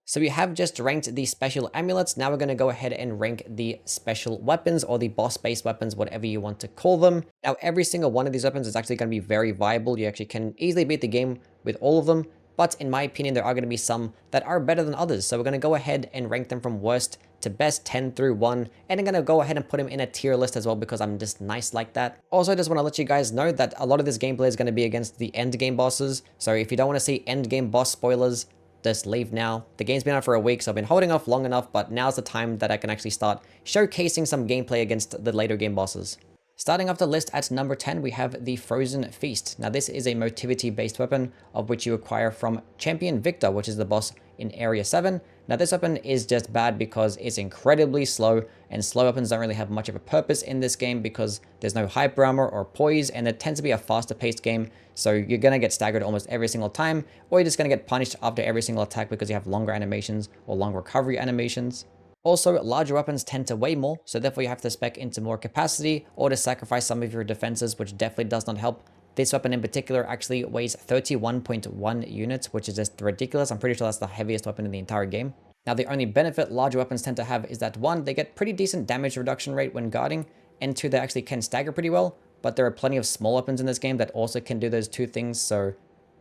So we have just ranked the special amulets. Now we're going to go ahead and rank the special weapons or the boss-based weapons, whatever you want to call them. Now, every single one of these weapons is actually going to be very viable. You actually can easily beat the game with all of them. But in my opinion, there are going to be some that are better than others. So we're going to go ahead and rank them from worst to best, 10 through 1. And I'm going to go ahead and put them in a tier list as well because I'm just nice like that. Also, I just want to let you guys know that a lot of this gameplay is going to be against the end game bosses. So if you don't want to see end game boss spoilers, just leave now. The game's been out for a week, so I've been holding off long enough, but now's the time that I can actually start showcasing some gameplay against the later game bosses. Starting off the list at number 10, we have the Frozen Feast. Now this is a motivity-based weapon of which you acquire from Champion Victor, which is the boss in Area 7. Now this weapon is just bad because it's incredibly slow, and slow weapons don't really have much of a purpose in this game because there's no hyper armor or poise, and it tends to be a faster paced game, so you're going to get staggered almost every single time, or you're just going to get punished after every single attack because you have longer animations or long recovery animations. Also, larger weapons tend to weigh more, so therefore you have to spec into more capacity or to sacrifice some of your defenses, which definitely does not help. This weapon in particular actually weighs 31.1 units, which is just ridiculous. I'm pretty sure that's the heaviest weapon in the entire game. Now, the only benefit larger weapons tend to have is that 1, they get pretty decent damage reduction rate when guarding, and 2, they actually can stagger pretty well, but there are plenty of small weapons in this game that also can do those two things, so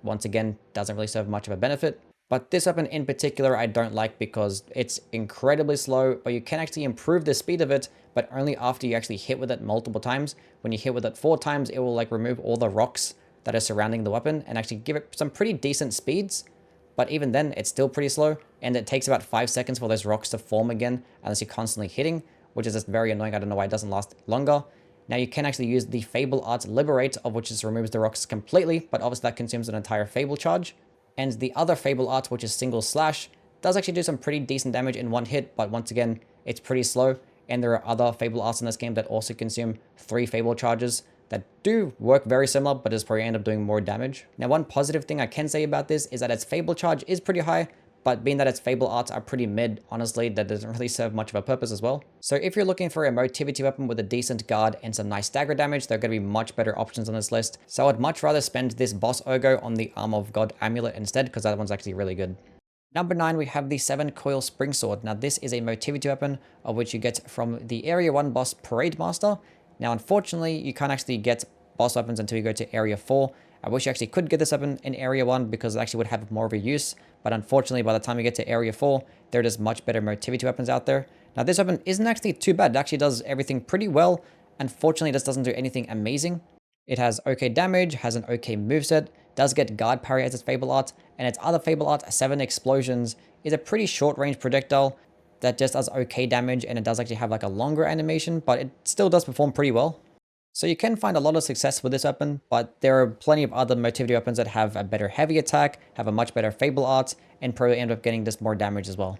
once again, doesn't really serve much of a benefit. But this weapon in particular, I don't like because it's incredibly slow, but you can actually improve the speed of it, but only after you actually hit with it multiple times. When you hit with it 4 times, it will like remove all the rocks that are surrounding the weapon and actually give it some pretty decent speeds. But even then, it's still pretty slow, and it takes about 5 seconds for those rocks to form again unless you're constantly hitting, which is just very annoying. I don't know why it doesn't last longer. Now you can actually use the Fable Art Liberate, of which just removes the rocks completely, but obviously that consumes an entire Fable charge. And the other Fable Art, which is Single Slash, does actually do some pretty decent damage in one hit, but once again, it's pretty slow. And there are other Fable Arts in this game that also consume 3 Fable charges that do work very similar, but just probably end up doing more damage. Now, one positive thing I can say about this is that its Fable charge is pretty high, but being that its Fable Arts are pretty mid, honestly, that doesn't really serve much of a purpose as well. So if you're looking for a motivity weapon with a decent guard and some nice stagger damage, there are going to be much better options on this list. So I'd much rather spend this Boss Ergo on the Arm of God Amulet instead, because that one's actually really good. Number 9, we have the 7-Coil Spring Sword. Now this is a motivity weapon of which you get from the Area 1 boss Parade Master. Now unfortunately, you can't actually get boss weapons until you go to Area 4. I wish you actually could get this weapon in Area 1 because it actually would have more of a use. But unfortunately, by the time you get to Area 4, there are just much better motivity weapons out there. Now this weapon isn't actually too bad. It actually does everything pretty well. Unfortunately, it just doesn't do anything amazing. It has okay damage, has an okay moveset, does get guard parry as its Fable Art, and its other Fable Art, 7 Explosions, is a pretty short range projectile that just does okay damage, and it does actually have like a longer animation, but it still does perform pretty well. So you can find a lot of success with this weapon, but there are plenty of other motivity weapons that have a better heavy attack, have a much better Fable Art, and probably end up getting just more damage as well.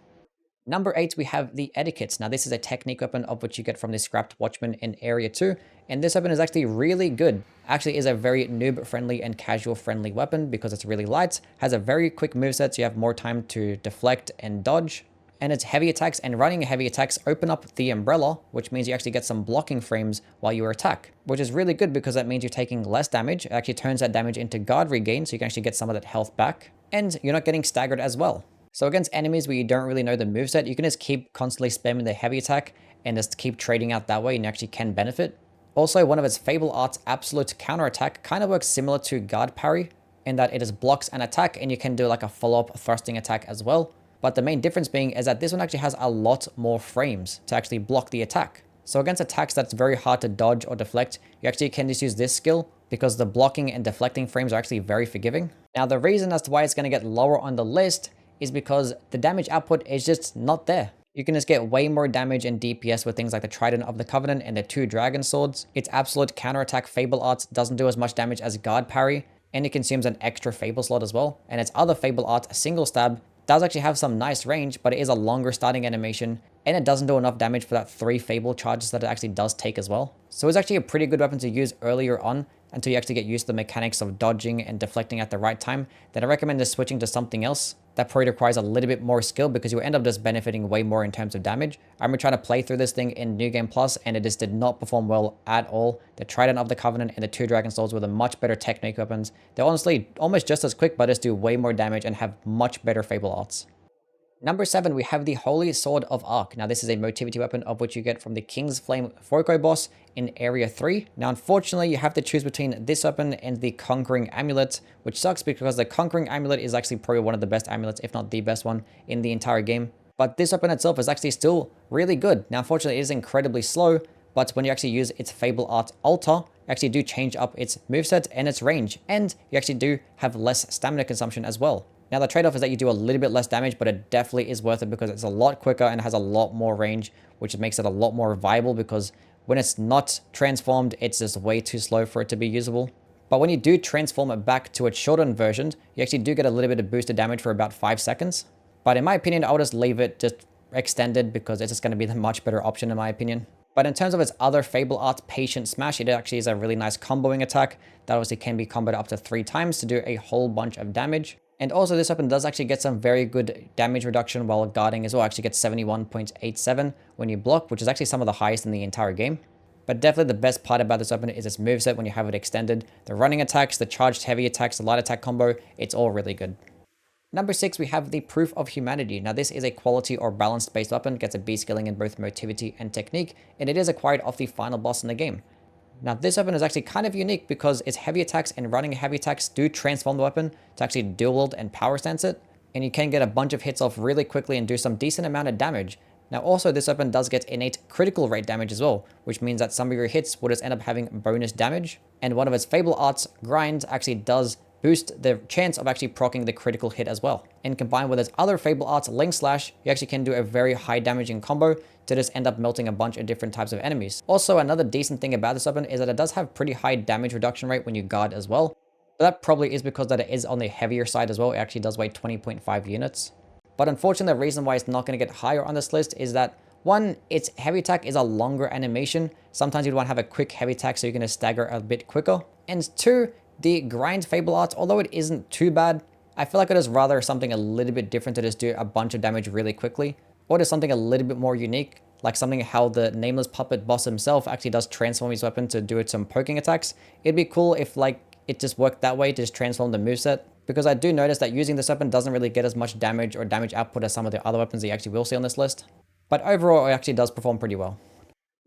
Number 8, we have the Etiquette. Now this is a technique weapon of which you get from the Scrapped Watchman in Area 2, and this weapon is actually really good. Actually is a very noob-friendly and casual-friendly weapon because it's really light, has a very quick moveset, so you have more time to deflect and dodge. And its heavy attacks and running heavy attacks open up the umbrella, which means you actually get some blocking frames while you attack, which is really good because that means you're taking less damage. It actually turns that damage into guard regain, so you can actually get some of that health back, and you're not getting staggered as well. So against enemies where you don't really know the moveset, you can just keep constantly spamming the heavy attack and just keep trading out that way, and you actually can benefit. Also, one of its Fable Arts, Absolute Counterattack, kind of works similar to guard parry in that it just blocks an attack and you can do like a follow-up thrusting attack as well. But the main difference being is that this one actually has a lot more frames to actually block the attack. So against attacks that's very hard to dodge or deflect, you actually can just use this skill because the blocking and deflecting frames are actually very forgiving. Now the reason as to why it's going to get lower on the list is because the damage output is just not there. You can just get way more damage and DPS with things like the Trident of the Covenant and the 2 Dragon Swords. Its Absolute Counterattack Fable Art doesn't do as much damage as Guard Parry, and it consumes an extra Fable slot as well. And its other Fable Art, Single Stab, does actually have some nice range, but it is a longer starting animation, and it doesn't do enough damage for that 3 Fable charges that it actually does take as well. So it's actually a pretty good weapon to use earlier on until you actually get used to the mechanics of dodging and deflecting at the right time. Then I recommend just switching to something else that probably requires a little bit more skill because you end up just benefiting way more in terms of damage. I remember trying to play through this thing in New Game Plus and it just did not perform well at all. The Trident of the Covenant and the 2 Dragon Swords were the much better technique weapons. They're honestly almost just as quick, but just do way more damage and have much better Fable Arts. Number 7, we have the Holy Sword of Arc. Now, this is a motivity weapon of which you get from the King's Flame Forco boss in Area 3. Now, unfortunately, you have to choose between this weapon and the Conquering Amulet, which sucks because the Conquering Amulet is actually probably one of the best amulets, if not the best one, in the entire game. But this weapon itself is actually still really good. Now, unfortunately, it is incredibly slow, but when you actually use its Fable Art Altar, you actually do change up its moveset and its range, and you actually do have less stamina consumption as well. Now, the trade-off is that you do a little bit less damage, but it definitely is worth it because it's a lot quicker and has a lot more range, which makes it a lot more viable because when it's not transformed, it's just way too slow for it to be usable. But when you do transform it back to its shortened version, you actually do get a little bit of boosted damage for about 5 seconds. But in my opinion, I would just leave it just extended because it's just going to be the much better option in my opinion. But in terms of its other Fable Art Patient Smash, it actually is a really nice comboing attack that obviously can be comboed up to 3 times to do a whole bunch of damage. And also this weapon does actually get some very good damage reduction while guarding as well. Actually gets 71.87 when you block, which is actually some of the highest in the entire game. But definitely the best part about this weapon is its moveset when you have it extended. The running attacks, the charged heavy attacks, the light attack combo, it's all really good. Number 6, we have the Proof of Humanity. Now this is a quality or balanced based weapon, gets a B scaling in both motivity and technique, and it is acquired off the final boss in the game. Now this weapon is actually kind of unique because its heavy attacks and running heavy attacks do transform the weapon to actually dual wield and power stance it, and you can get a bunch of hits off really quickly and do some decent amount of damage. Now also this weapon does get innate critical rate damage as well, which means that some of your hits will just end up having bonus damage, and one of its Fable Arts, Grind, actually does boost the chance of actually proccing the critical hit as well. And combined with its other Fable Arts, Link Slash, you actually can do a very high damaging combo to just end up melting a bunch of different types of enemies. Also, another decent thing about this weapon is that it does have pretty high damage reduction rate when you guard as well. But that probably is because that it is on the heavier side as well. It actually does weigh 20.5 units. But unfortunately, the reason why it's not going to get higher on this list is that, one, its heavy attack is a longer animation. Sometimes you'd want to have a quick heavy attack so you're going to stagger a bit quicker. And two, the Grind Fable Arts, although it isn't too bad, I feel like it is rather something a little bit different to just do a bunch of damage really quickly. Or just something a little bit more unique, like something how the Nameless Puppet boss himself actually does transform his weapon to do some poking attacks. It'd be cool if like it just worked that way to just transform the moveset, because I do notice that using this weapon doesn't really get as much damage or damage output as some of the other weapons that you actually will see on this list. But overall, it actually does perform pretty well.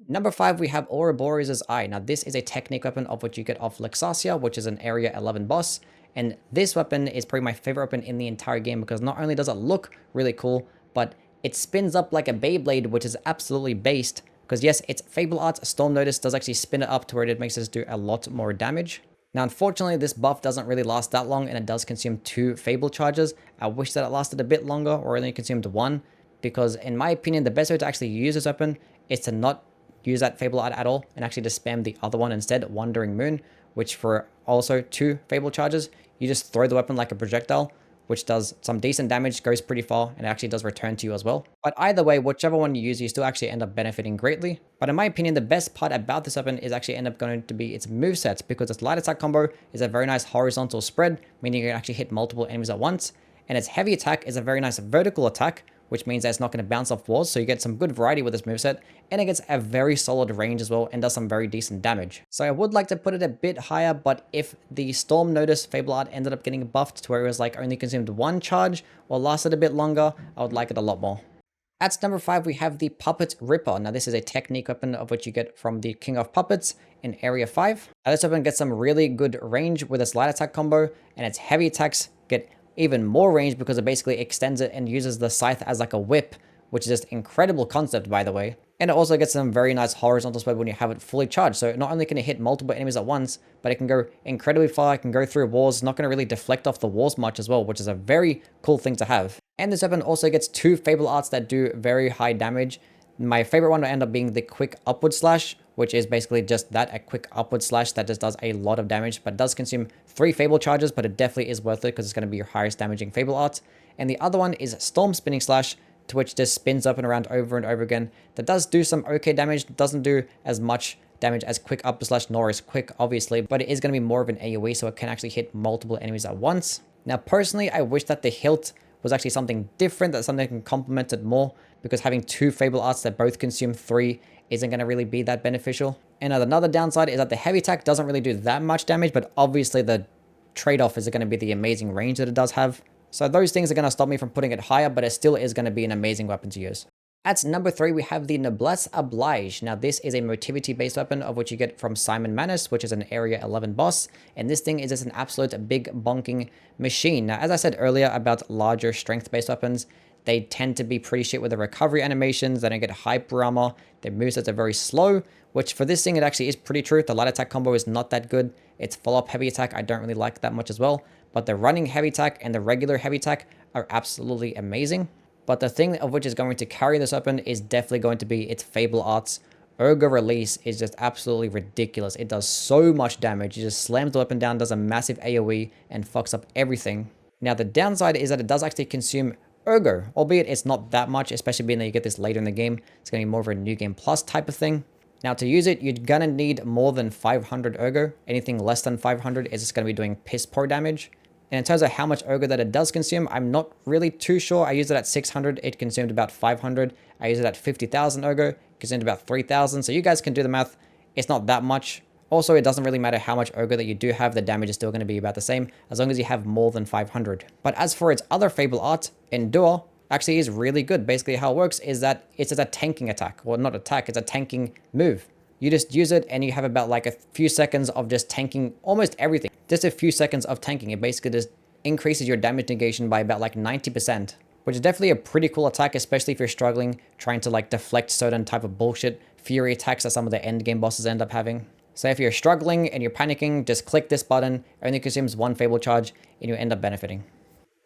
Number 5, we have Ouroboros' Eye. Now this is a technique weapon of which you get off Lexasia, which is an Area 11 boss. And this weapon is probably my favorite weapon in the entire game because not only does it look really cool, but it spins up like a Beyblade, which is absolutely based. Because yes, its Fable Arts Storm Notice does actually spin it up to where it makes us do a lot more damage. Now unfortunately, this buff doesn't really last that long and it does consume 2 Fable charges. I wish that it lasted a bit longer or only consumed 1. Because in my opinion, the best way to actually use this weapon is to not use that Fable Art at all and actually just spam the other one instead, Wandering Moon, which for also 2 Fable charges, you just throw the weapon like a projectile, which does some decent damage, goes pretty far, and it actually does return to you as well. But either way, whichever one you use, you still actually end up benefiting greatly. But in my opinion, the best part about this weapon is actually end up going to be its movesets, because its light attack combo is a very nice horizontal spread, meaning you can actually hit multiple enemies at once, and its heavy attack is a very nice vertical attack, which means that it's not going to bounce off walls, so you get some good variety with this moveset, and it gets a very solid range as well, and does some very decent damage. So I would like to put it a bit higher, but if the Storm Notice Fable Art ended up getting buffed to where it was like only consumed 1 charge, or lasted a bit longer, I would like it a lot more. At number 5, we have the Puppet Ripper. Now this is a technique weapon of which you get from the King of Puppets in Area 5. Now this weapon gets some really good range with its light attack combo, and its heavy attacks get even more range because it basically extends it and uses the scythe as like a whip, which is just incredible concept, by the way. And it also gets some very nice horizontal spread when you have it fully charged. So not only can it hit multiple enemies at once, but it can go incredibly far, it can go through walls, not going to really deflect off the walls much as well, which is a very cool thing to have. And this weapon also gets 2 Fable Arts that do very high damage. My favorite one will end up being the Quick Upward Slash, which is basically just that, a quick upward slash that just does a lot of damage, but does consume 3 Fable charges, but it definitely is worth it because it's going to be your highest damaging Fable Art. And the other one is Storm Spinning Slash, to which just spins up and around over and over again. That does do some okay damage, doesn't do as much damage as Quick Upward Slash, nor as Quick, obviously, but it is going to be more of an AoE, so it can actually hit multiple enemies at once. Now, personally, I wish that the hilt was actually something different, that something that can complement it more, because having 2 Fable Arts that both consume 3 isn't going to really be that beneficial. And another downside is that the heavy attack doesn't really do that much damage, but obviously the trade-off is going to be the amazing range that it does have. So those things are going to stop me from putting it higher, but it still is going to be an amazing weapon to use. At number 3, we have the Noblesse Oblige. Now, this is a motivity-based weapon of which you get from Simon Manus, which is an Area 11 boss. And this thing is just an absolute big bonking machine. Now, as I said earlier about larger strength-based weapons, they tend to be pretty shit with the recovery animations. They don't get hyper armor. Their movesets are very slow, which for this thing, it actually is pretty true. The light attack combo is not that good. Its follow-up heavy attack, I don't really like that much as well. But the running heavy attack and the regular heavy attack are absolutely amazing. But the thing of which is going to carry this weapon is definitely going to be its Fable Arts. Ergo Release is just absolutely ridiculous. It does so much damage. It just slams the weapon down, does a massive AoE, and fucks up everything. Now, the downside is that it does actually consume Ergo, albeit it's not that much, especially being that you get this later in the game. It's going to be more of a New Game Plus type of thing. Now, to use it, you're going to need more than 500 Ergo. Anything less than 500 is just going to be doing piss poor damage. And in terms of how much Ergo that it does consume, I'm not really too sure. I used it at 600, it consumed about 500. I used it at 50,000 Ergo, it consumed about 3,000. So you guys can do the math. It's not that much. Also, it doesn't really matter how much Ergo that you do have, the damage is still going to be about the same, as long as you have more than 500. But as for its other Fable art, Endure actually is really good. Basically, how it works is that it's a tanking attack, or not attack, it's a tanking move. You just use it and you have about like a few seconds of just tanking almost everything. Just a few seconds of tanking. It basically just increases your damage negation by about like 90%, which is definitely a pretty cool attack, especially if you're struggling trying to like deflect certain type of bullshit fury attacks that some of the end game bosses end up having. So if you're struggling and you're panicking, just click this button. It only consumes one Fable charge and you end up benefiting.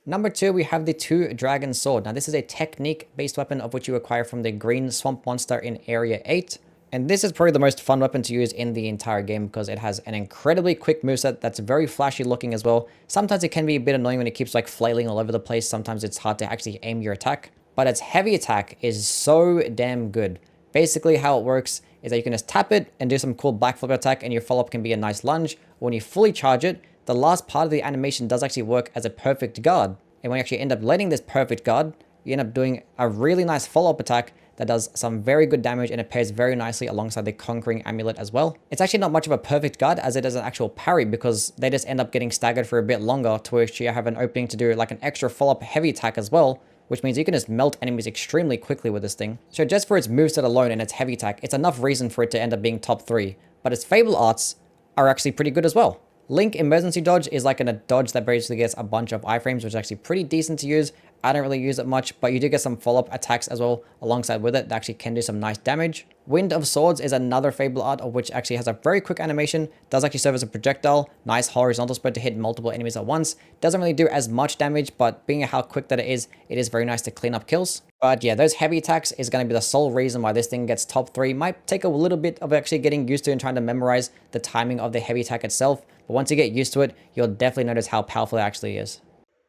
Number 2, we have the Two Dragon Sword. Now, this is a technique-based weapon of which you acquire from the Green Swamp Monster in Area 8. And this is probably the most fun weapon to use in the entire game because it has an incredibly quick moveset that's very flashy looking as well. Sometimes it can be a bit annoying when it keeps like flailing all over the place. Sometimes it's hard to actually aim your attack. But its heavy attack is so damn good. Basically, how it works is that you can just tap it and do some cool backflip attack and your follow-up can be a nice lunge. When you fully charge it, the last part of the animation does actually work as a perfect guard. And when you actually end up letting this perfect guard, you end up doing a really nice follow-up attack that does some very good damage and it pairs very nicely alongside the Conquering Amulet as well. It's actually not much of a perfect guard as it is an actual parry because they just end up getting staggered for a bit longer to which you have an opening to do like an extra follow-up heavy attack as well, which means you can just melt enemies extremely quickly with this thing. So just for its moveset alone and its heavy attack, it's enough reason for it to end up being top 3. But its Fable Arts are actually pretty good as well. Link Emergency Dodge is like a dodge that basically gets a bunch of iframes, which is actually pretty decent to use. I don't really use it much, but you do get some follow-up attacks as well alongside with it that actually can do some nice damage. Wind of Swords is another Fable art of which actually has a very quick animation, does actually serve as a projectile, nice horizontal spread to hit multiple enemies at once. Doesn't really do as much damage, but being how quick that it is very nice to clean up kills. But yeah, those heavy attacks is going to be the sole reason why this thing gets top 3. Might take a little bit of actually getting used to and trying to memorize the timing of the heavy attack itself, but once you get used to it, you'll definitely notice how powerful it actually is.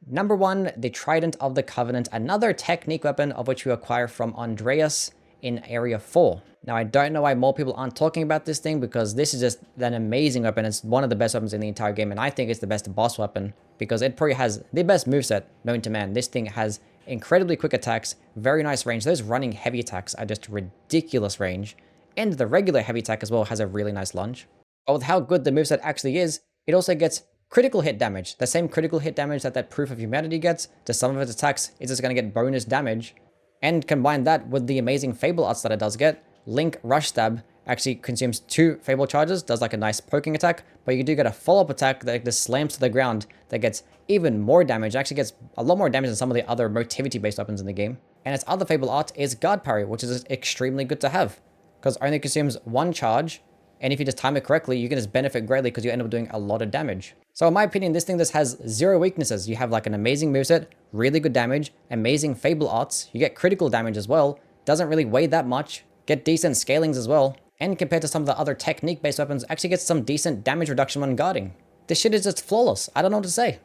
Number 1, the Trident of the Covenant, another technique weapon of which you acquire from Andreas in Area 4. Now, I don't know why more people aren't talking about this thing because this is just an amazing weapon. It's one of the best weapons in the entire game, and I think it's the best boss weapon because it probably has the best moveset known to man. This thing has incredibly quick attacks, very nice range. Those running heavy attacks are just ridiculous range, and the regular heavy attack as well has a really nice lunge. But with how good the moveset actually is, it also gets critical hit damage. The same critical hit damage that Proof of Humanity gets to some of its attacks is just going to get bonus damage. And combine that with the amazing Fable Arts that it does get, Link Rush Stab actually consumes 2 Fable charges, does like a nice poking attack, but you do get a follow-up attack that just slams to the ground that gets even more damage. It actually gets a lot more damage than some of the other motivity-based weapons in the game. And its other Fable Art is Guard Parry, which is extremely good to have, because it only consumes 1 charge, and if you just time it correctly, you can just benefit greatly because you end up doing a lot of damage. So in my opinion, this thing just has 0 weaknesses. You have like an amazing moveset, really good damage, amazing Fable Arts, you get critical damage as well, doesn't really weigh that much, get decent scalings as well, and compared to some of the other technique-based weapons, actually gets some decent damage reduction when guarding. This shit is just flawless. I don't know what to say.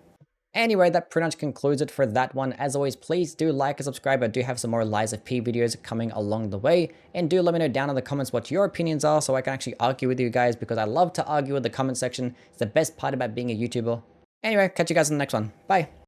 Anyway, that pretty much concludes it for that one. As always, please do like and subscribe. I do have some more Lies of P videos coming along the way. And do let me know down in the comments what your opinions are so I can actually argue with you guys because I love to argue with the comment section. It's the best part about being a YouTuber. Anyway, catch you guys in the next one. Bye.